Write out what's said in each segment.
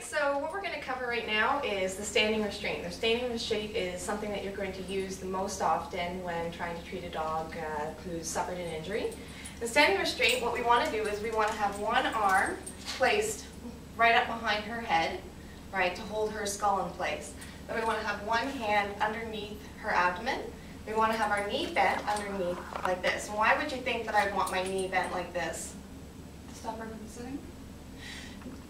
Alright, so what we're going to cover right now is the standing restraint. The standing restraint is something that you're going to use the most often when trying to treat a dog who's suffered an injury. The standing restraint, what we want to do is we want to have one arm placed right up behind her head, right, to hold her skull in place. Then we want to have one hand underneath her abdomen. We want to have our knee bent underneath like this. And why would you think that I'd want my knee bent like this? Stop her from sitting?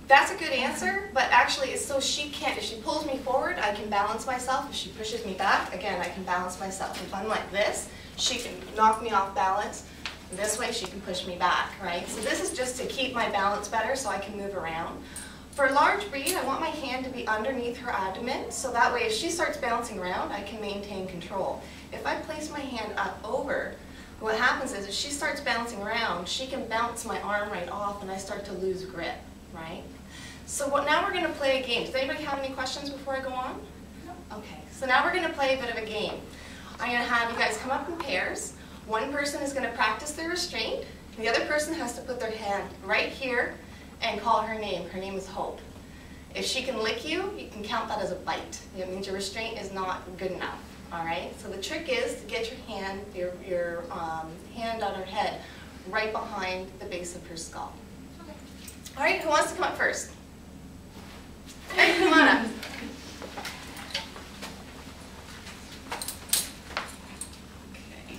That's a good answer, but actually it's so she can't, if she pulls me forward, I can balance myself. If she pushes me back, again, I can balance myself. If I'm like this, she can knock me off balance. This way she can push me back, right? So this is just to keep my balance better so I can move around. For a large breed, I want my hand to be underneath her abdomen, so that way if she starts bouncing around, I can maintain control. If I place my hand up over, what happens is if she starts bouncing around, she can bounce my arm right off and I start to lose grip, right? So now we're going to play a game. Does anybody have any questions before I go on? No. Okay, so now we're going to play a bit of a game. I'm going to have you guys come up in pairs. One person is going to practice their restraint. The other person has to put their hand right here and call her name. Her name is Hope. If she can lick you, you can count that as a bite. It means your restraint is not good enough. All right. So the trick is to get your hand, your hand on her head, right behind the base of her skull. Okay. All right. Who wants to come up first? Hey, come on up. Okay.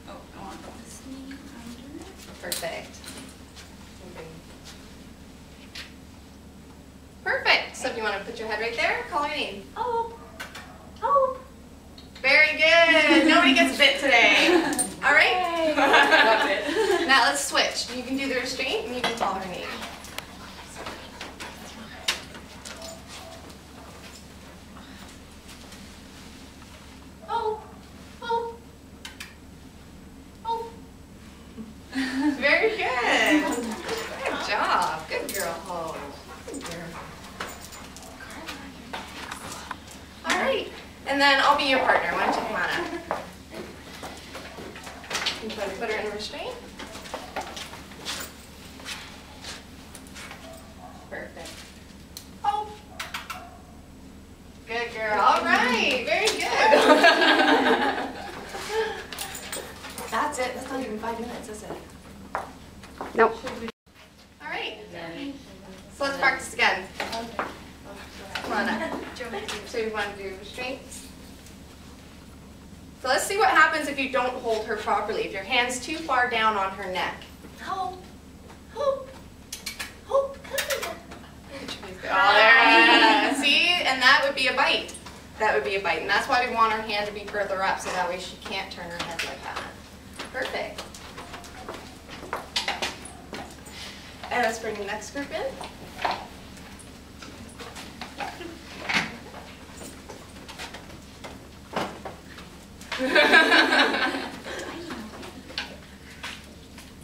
Oh, I want this knee under. Perfect. Perfect. So if you want to put your head right there, call your name. Hope. Hope. Very good. Nobody gets bit today. All right? Love it. Now let's switch. You can do the restraint and you can call her name. Hope. Hope. Hope. Very good. Good job. Good girl, Hope. Good girl. All right. And then I'll be your partner. Why don't you come on up? You try to put her in restraint. Perfect. Oh. Good girl. All right. Very good. That's it. That's not even 5 minutes, is it? Nope. All right. So let's practice again. Come on up. So you want to do restraints? So let's see what happens if you don't hold her properly. If your hand's too far down on her neck. Hope. Hope. Hope. Oh, there. See? And that would be a bite. That would be a bite. And that's why we want her hand to be further up, so that way she can't turn her head like that. Perfect. And let's bring the next group in.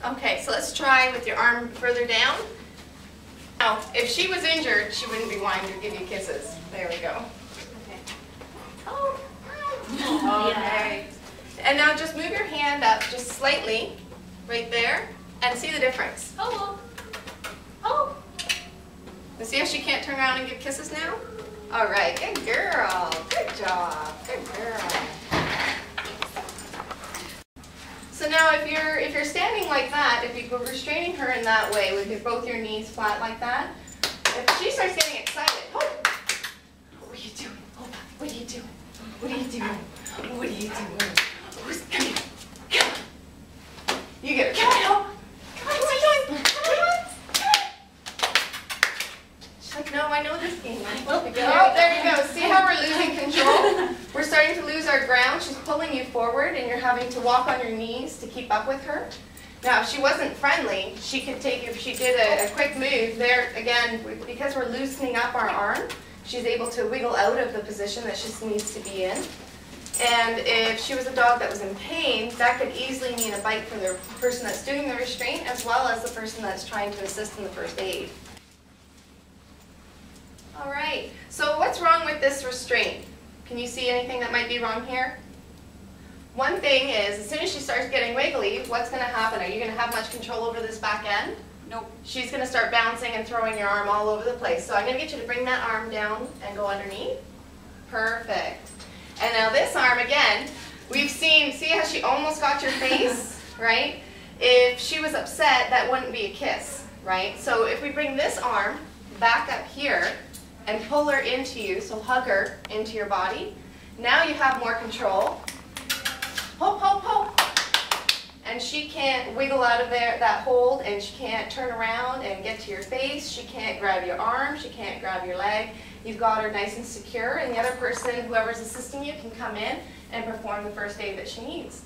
Okay, so let's try with your arm further down. Now, if she was injured, she wouldn't be wanting to give you kisses. There we go. Okay. Oh. Okay. And now just move your hand up just slightly, right there, and see the difference. Oh. Oh. And see how she can't turn around and give kisses now? All right, good girl. Good job. Good girl. So now if you're standing like that, if you go restraining her in that way with both your knees flat like that, if she starts getting excited, oh, what are you doing? Oh, what are you doing? What are you doing? What are you doing? Come here. Come on. You get her. Come on, Hope. Come on, what are you doing? Come on. She's like, no, I know this game. Oh, there you go. See how we're losing control? We're starting to lose our ground. She's pulling you forward and you're having to walk on your knees to keep up with her. Now, if she wasn't friendly, she could take, if she did a quick move there, again, because we're loosening up our arm, she's able to wiggle out of the position that she needs to be in. And if she was a dog that was in pain, that could easily mean a bite for the person that's doing the restraint as well as the person that's trying to assist in the first aid. All right, so what's wrong with this restraint? Can you see anything that might be wrong here? One thing is, as soon as she starts getting wiggly, what's going to happen? Are you going to have much control over this back end? Nope. She's going to start bouncing and throwing your arm all over the place. So I'm going to get you to bring that arm down and go underneath. Perfect. And now this arm again, we've seen, see how she almost got your face, right? If she was upset, that wouldn't be a kiss, right? So if we bring this arm back up here and pull her into you, so hug her into your body, now you have more control. Hope, hope, hope. And she can't wiggle out of there, that hold, and she can't turn around and get to your face. She can't grab your arm. She can't grab your leg. You've got her nice and secure, and the other person, whoever's assisting you, can come in and perform the first aid that she needs.